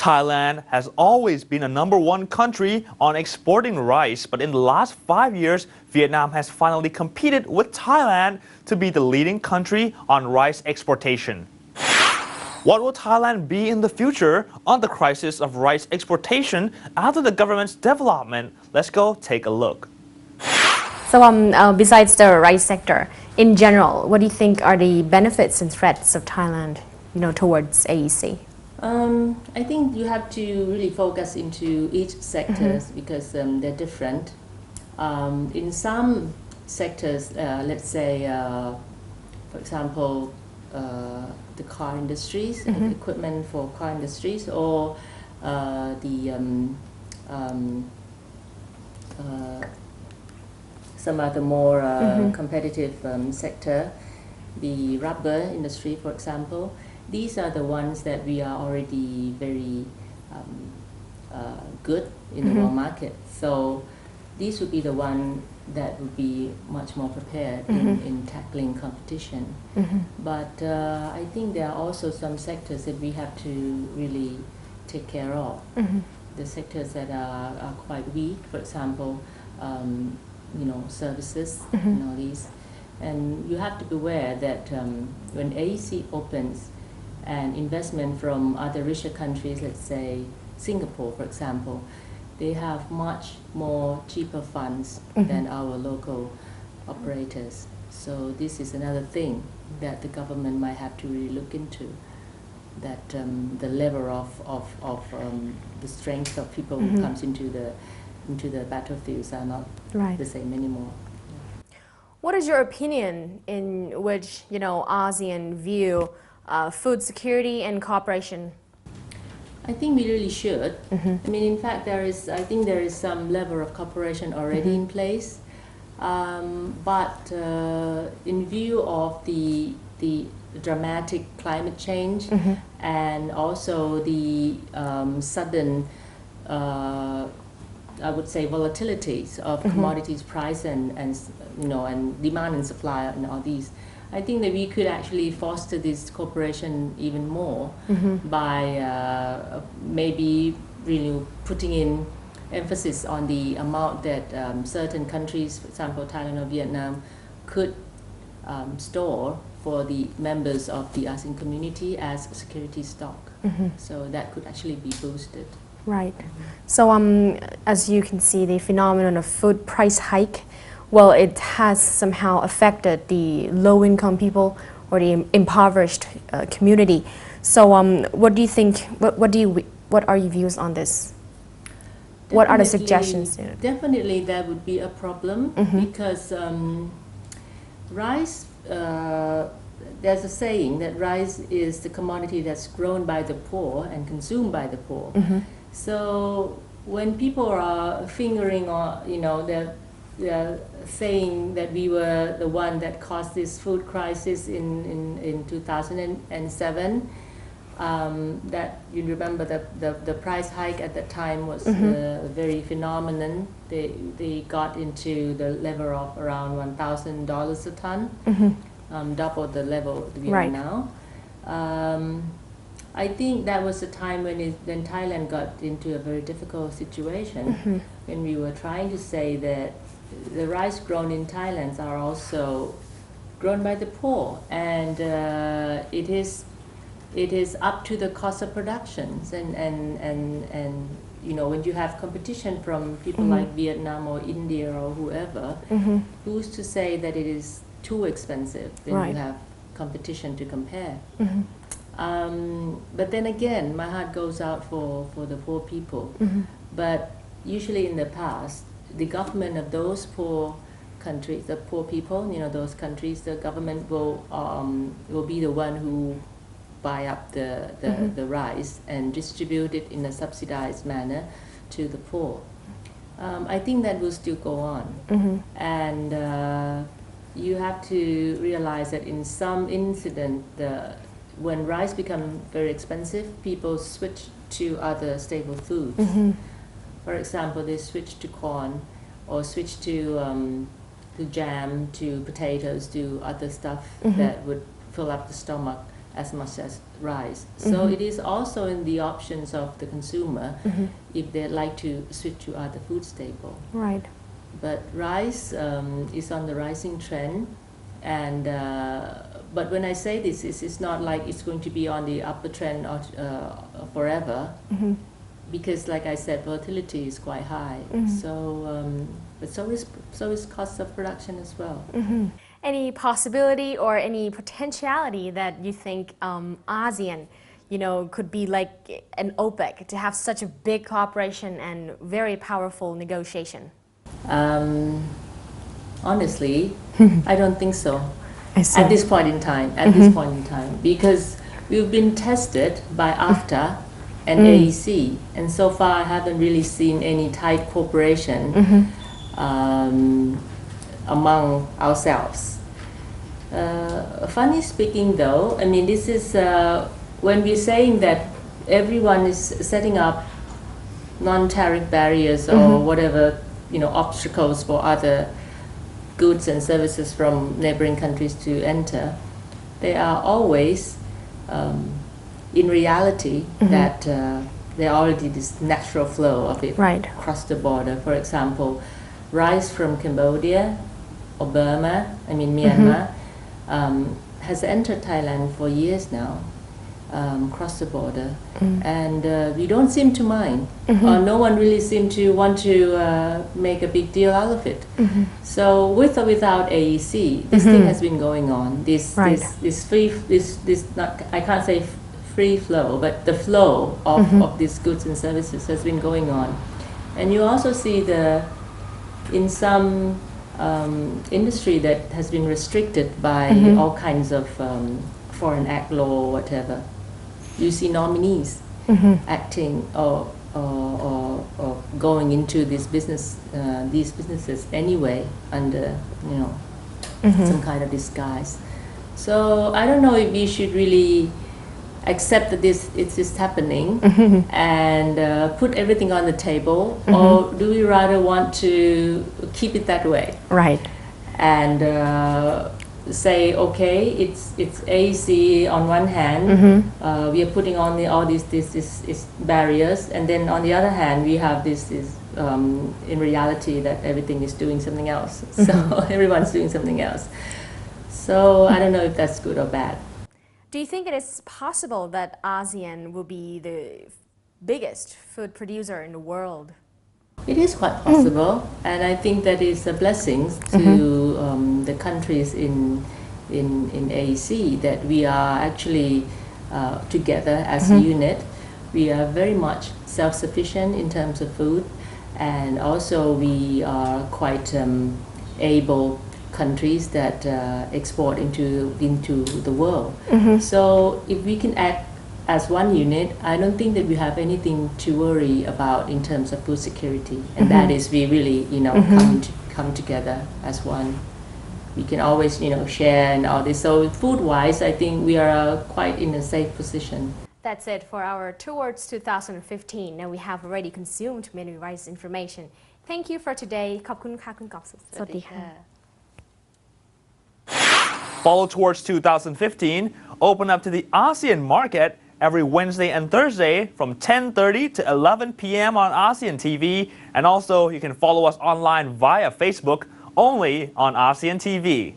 Thailand has always been a #1 country on exporting rice, but in the last 5 years, Vietnam has finally competed with Thailand to be the leading country on rice exportation. What will Thailand be in the future on the crisis of rice exportation after the government's development? Let's go take a look. So besides the rice sector, in general, what do you think are the benefits and threats of Thailand, towards AEC? I think you have to really focus into each sector because they're different. In some sectors, let's say, for example, the car industries, equipment for car industries, or some other more competitive sector, the rubber industry, for example. These are the ones that we are already very good in the world market. So these would be the one that would be much more prepared in tackling competition. But I think there are also some sectors that we have to really take care of. The sectors that are quite weak, for example, services, these. And you have to be aware that when AEC opens, and investment from other richer countries, let's say Singapore, for example, they have much more cheaper funds than our local operators. So this is another thing that the government might have to really look into, that the level of the strength of people who comes into the battlefields are not the same anymore. What is your opinion in which ASEAN view food security and cooperation? I think we really should. I mean, in fact, I think there is some level of cooperation already in place. But in view of the dramatic climate change and also the sudden, I would say, volatilities of commodities price and demand and supply and all these, I think that we could actually foster this cooperation even more by maybe really putting in emphasis on the amount that certain countries, for example Thailand or Vietnam, could store for the members of the ASEAN community as security stock. So that could actually be boosted. Right. So as you can see, the phenomenon of food price hike, well, it has somehow affected the low-income people or the impoverished community. So, what do you think? What are your views on this? What are the suggestions? Definitely, that would be a problem because rice. There's a saying that rice is the commodity that's grown by the poor and consumed by the poor. So, when people are fingering on, they're saying that we were the one that caused this food crisis in 2007. That you remember the price hike at that time was very phenomenon. They got into the level of around $1,000 a ton, double the level we are now. I think that was the time when Thailand got into a very difficult situation when we were trying to say that the rice grown in Thailand are also grown by the poor, and it is up to the cost of productions, and when you have competition from people like Vietnam or India or whoever, who's to say that it is too expensive when you have competition to compare? But then again, my heart goes out for the poor people. But usually in the past, the government of those poor countries, the poor people, those countries, the government will be the one who buy up the rice and distribute it in a subsidized manner to the poor. I think that will still go on. And you have to realize that in some incident, when rice becomes very expensive, people switch to other staple foods. For example, they switch to corn, or switch to jam, to potatoes, to other stuff that would fill up the stomach as much as rice. So it is also in the options of the consumer if they like to switch to other food staple. Right. But rice is on the rising trend, and but when I say this, it's not like it's going to be on the upper trend forever, because like I said, volatility is quite high. So, but so is cost of production as well. Any possibility or any potentiality that you think ASEAN, could be like an OPEC, to have such a big cooperation and very powerful negotiation? Honestly, I don't think so. I see. At this point in time. At this point in time, because we've been tested by AFTA and AEC, and so far I haven't really seen any tight cooperation among ourselves. Funny speaking though, I mean, this is when we're saying that everyone is setting up non-tariff barriers or whatever, obstacles for other goods and services from neighboring countries to enter, they are always, in reality, that there are already this natural flow of it across the border. For example, rice from Cambodia or Burma, Myanmar, has entered Thailand for years now, across the border, and we don't seem to mind, or no one really seemed to want to make a big deal out of it. So with or without AEC, this thing has been going on. This not, I can't say free flow, but the flow of these goods and services has been going on. And you also see in some industry that has been restricted by all kinds of foreign act law or whatever, you see nominees acting or going into these businesses anyway under some kind of disguise. So I don't know if we should really accept that it's happening and put everything on the table, or do we rather want to keep it that way? Right. And say, okay, it's AEC on one hand, we are putting on all these barriers, and then on the other hand we have this in reality that everything is doing something else. So everyone's doing something else. So I don't know if that's good or bad. Do you think it is possible that ASEAN will be the biggest food producer in the world? It is quite possible, and I think that is a blessing to the countries in AEC, that we are actually together as a unit. We are very much self-sufficient in terms of food, and also we are quite able countries that export into the world. So if we can act as one unit, I don't think that we have anything to worry about in terms of food security, and that is we really come together as one. We can always share and all this. So food-wise, I think we are quite in a safe position. That's it for our Towards 2015. Now we have already consumed many rice information. Thank you for today. ขอบคุณค่ะคุณกอบสุข สวัสดีค่ะ Follow Towards 2015, open up to the ASEAN market every Wednesday and Thursday from 10:30 to 11 p.m. on ASEAN TV, and also you can follow us online via Facebook only on ASEAN TV.